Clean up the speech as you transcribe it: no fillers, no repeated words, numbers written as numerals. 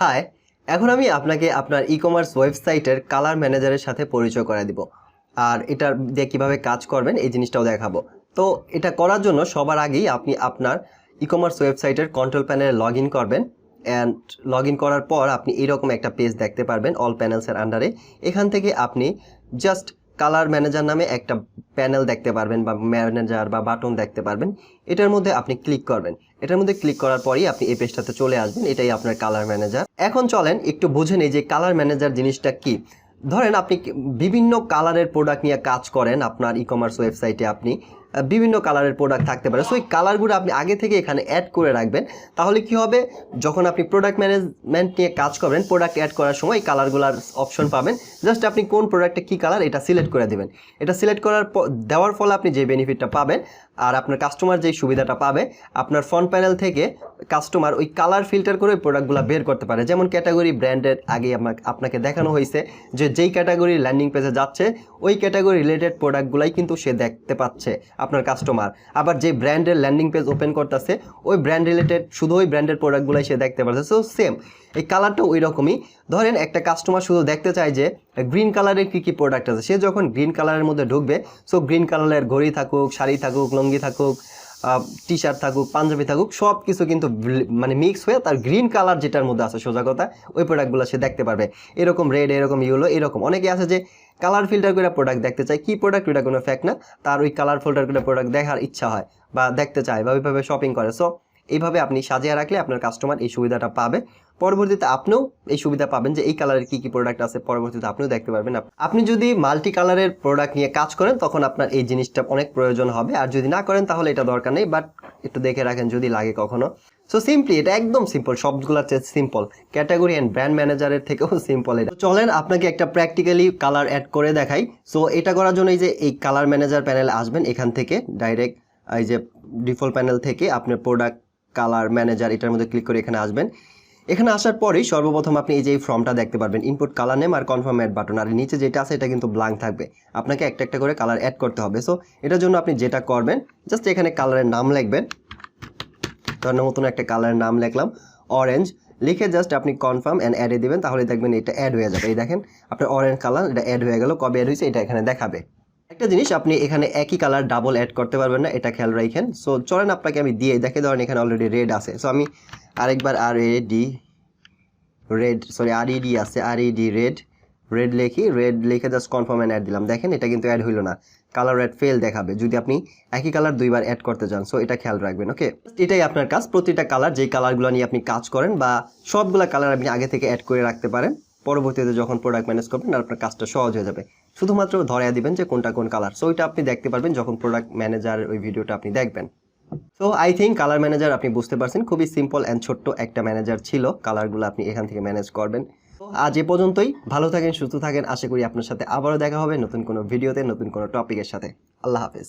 High, এখন আমি আপনাকে আপনার ই-কমার্স ওয়েবসাইটের কালার ম্যানেজারের সাথে পরিচয় করে দিব। আর এটা দিয়ে কীভাবে কাজ করবেন এই জিনিসটাও দেখাবো। তো এটা করার জন্য সবার আগেই আপনি আপনার ই-কমার্স ওয়েবসাইটের কন্ট্রোল প্যানেলে লগ ইন করবেন। অ্যান্ড লগ ইন করার পর আপনি এরকম একটা পেজ দেখতে পারবেন অল প্যানেলসের আন্ডারে। এখান থেকে আপনি জাস্ট কালার ম্যানেজার নামে একটা প্যানেল দেখতে পারবেন বা ম্যানেজার বা বাটন দেখতে পারবেন। এটার মধ্যে আপনি ক্লিক করবেন। এটার মধ্যে ক্লিক করার পরই আপনি এই পেজটাতে চলে আসবেন। এটাই আপনার কালার ম্যানেজার। এখন চলেন একটু বুঝে নেই যে কালার ম্যানেজার জিনিসটা কি। ধরেন আপনি বিভিন্ন কালারের প্রোডাক্ট নিয়ে কাজ করেন, আপনার ই-কমার্স ওয়েবসাইটে আপনি বিভিন্ন কালারের প্রোডাক্ট থাকতে পারে। সো এই কালারগুলো আপনি আগে থেকে এখানে অ্যাড করে রাখবেন। তাহলে কি হবে, যখন আপনি প্রোডাক্ট ম্যানেজমেন্ট নিয়ে কাজ করবেন, প্রোডাক্ট অ্যাড করার সময় এই কালারগুলোর অপশন পাবেন। জাস্ট আপনি কোন প্রোডাক্টে কী কালার এটা সিলেক্ট করে দেবেন। এটা সিলেক্ট করার দেওয়ার ফলে আপনি যে বেনিফিটটা পাবেন আর আপনার কাস্টমার যেই সুবিধাটা পাবে, আপনার ফ্রন্ট প্যানেল থেকে কাস্টমার ওই কালার ফিল্টার করে ওই প্রোডাক্টগুলো বের করতে পারে। যেমন ক্যাটাগরি ব্র্যান্ডের আগে আপনাকে দেখানো হয়েছে যে যেই ক্যাটাগরি ল্যান্ডিং পেজে যাচ্ছে ওই ক্যাটাগরি রিলেটেড প্রোডাক্টগুলাই কিন্তু সে দেখতে পাচ্ছে আপনার কাস্টমার। আবার যে ব্র্যান্ডের ল্যান্ডিং পেজ ওপেন করতেছে ওই ব্র্যান্ড রিলেটেড শুধু ওই ব্র্যান্ডের প্রোডাক্টগুলাই সে দেখতে পাচ্ছে। সো সেম এই কালারটা ওই রকমই। ধরেন একটা কাস্টমার শুধু দেখতে চায় যে গ্রিন কালারের কী কী প্রোডাক্ট আছে, সে যখন গ্রিন কালারের মধ্যে ঢুকবে, সো গ্রিন কালারের ঘড়ি থাকুক, শাড়ি থাকুক, লুঙ্গি থাকুক, টি শার্ট থাকুক, পাঞ্জাবি থাকুক, সব কিছু কিন্তু মানে মিক্স হয়ে তার গ্রিন কালার যেটার মধ্যে আছে সোজা কথা ওই প্রোডাক্টগুলো সে দেখতে পারবে। এরকম রেড, এরকম ইয়েলো, এরকম অনেকে আছে যে কালার ফিল্টার করে প্রোডাক্ট দেখতে চায়। কি প্রোডাক্ট, ওটা কোনো ফ্যাক্ট না, তার ওই কালার ফিল্টার করে প্রোডাক্ট দেখার ইচ্ছা হয় বা দেখতে চায় বা ওইভাবে শপিং করে। সো এইভাবে আপনি সাজিয়ে রাখলে আপনার কাস্টমার এই সুবিধাটা পাবে। পরবর্তীতে আপনিও এই সুবিধা পাবেন যে এই কালারের কী কী প্রোডাক্ট আছে, পরবর্তীতে আপনিও দেখতে পারবেন। আপনি যদি মাল্টি কালারের প্রোডাক্ট নিয়ে কাজ করেন তখন আপনার এই জিনিসটা অনেক প্রয়োজন হবে, আর যদি না করেন তাহলে এটা দরকার নেই, বাট একটু দেখে রাখেন যদি লাগে কখনো। সো সিম্পলি এটা একদম সিম্পল, সবগুলোর চেয়ে সিম্পল, ক্যাটাগরি অ্যান্ড ব্র্যান্ড ম্যানেজারের থেকেও সিম্পল এটা। চলেন আপনাকে একটা প্র্যাকটিক্যালি কালার অ্যাড করে দেখাই। সো এটা করার জন্য এই যে এই কালার ম্যানেজার প্যানেলে আসবেন, এখান থেকে ডাইরেক্ট এই যে ডিফল্ট প্যানেল থেকে আপনার প্রোডাক্ট কালার ম্যানেজার এটার মধ্যে ক্লিক করে এখানে আসবেন। এখানে আসার পরেই সর্বপ্রথম আপনি এই যে এই ফর্মটা দেখতে পারবেন, ইনপুট কালার নেম আর কনফার্ম অ্যাড বাটন, আর নিচে যেটা আছে এটা কিন্তু ব্ল্যাঙ্ক থাকবে। আপনাকে একটা একটা করে কালার অ্যাড করতে হবে। সো এটার জন্য আপনি যেটা করবেন, জাস্ট এখানে কালারের নাম লিখবেন। ধরেন নতুন একটা কালারের নাম লিখলাম অরেঞ্জ, লিখে জাস্ট আপনি কনফার্ম অ্যান্ড অ্যাডে দিবেন, তাহলে দেখবেন এটা অ্যাড হয়ে যাবে। এই দেখেন আপনার অরেঞ্জ কালার এটা অ্যাড হয়ে গেল। কবে অ্যাড হয়েছে এটা এখানে দেখাবে। একটা জিনিস, আপনি এখানে একই কালার ডাবল অ্যাড করতে পারবেন না, এটা খেয়াল রাখেন। সো চলেন আপনাকে আমি দিয়ে দেখে, ধরেন এখানে অলরেডি রেড আছে। সো আমি আরেকবার RED আছে, RED রেড লিখে জাস্ট কনফার্ম অ্যাড দিলাম। দেখেন এটা কিন্তু অ্যাড হইল না, কালার অ্যাড ফেল দেখাবে যদি আপনি একই কালার দুইবার অ্যাড করতে চান। সো এটা খেয়াল রাখবেন। ওকে, এটাই আপনার কাজ। প্রতিটা কালার যেই কালারগুলো নিয়ে আপনি কাজ করেন বা সবগুলা কালার আপনি আগে থেকে অ্যাড করে রাখতে পারেন। পরবর্তীতে যখন প্রোডাক্ট ম্যানেজ করবেন আপনার কাজটা সহজ হয়ে যাবে। শুধুমাত্র ধরিয়ে দিবেন যে কোনটা কোন কালার। সো এটা আপনি দেখতে পারবেন যখন প্রোডাক্ট ম্যানেজার ওই ভিডিওটা আপনি দেখবেন। So I think colour manager আপনি বুঝতে পারছেন, খুবই সিম্পল অ্যান্ড ছোট্ট একটা ম্যানেজার ছিল। কালারগুলো আপনি এখান থেকে ম্যানেজ করবেন। তো আজ এ পর্যন্তই। ভালো থাকেন, সুস্থ থাকেন। আশা করি আপনার সাথে আবারও দেখা হবে নতুন কোনো ভিডিওতে, নতুন কোনো টপিকের সাথে। আল্লাহ হাফেজ।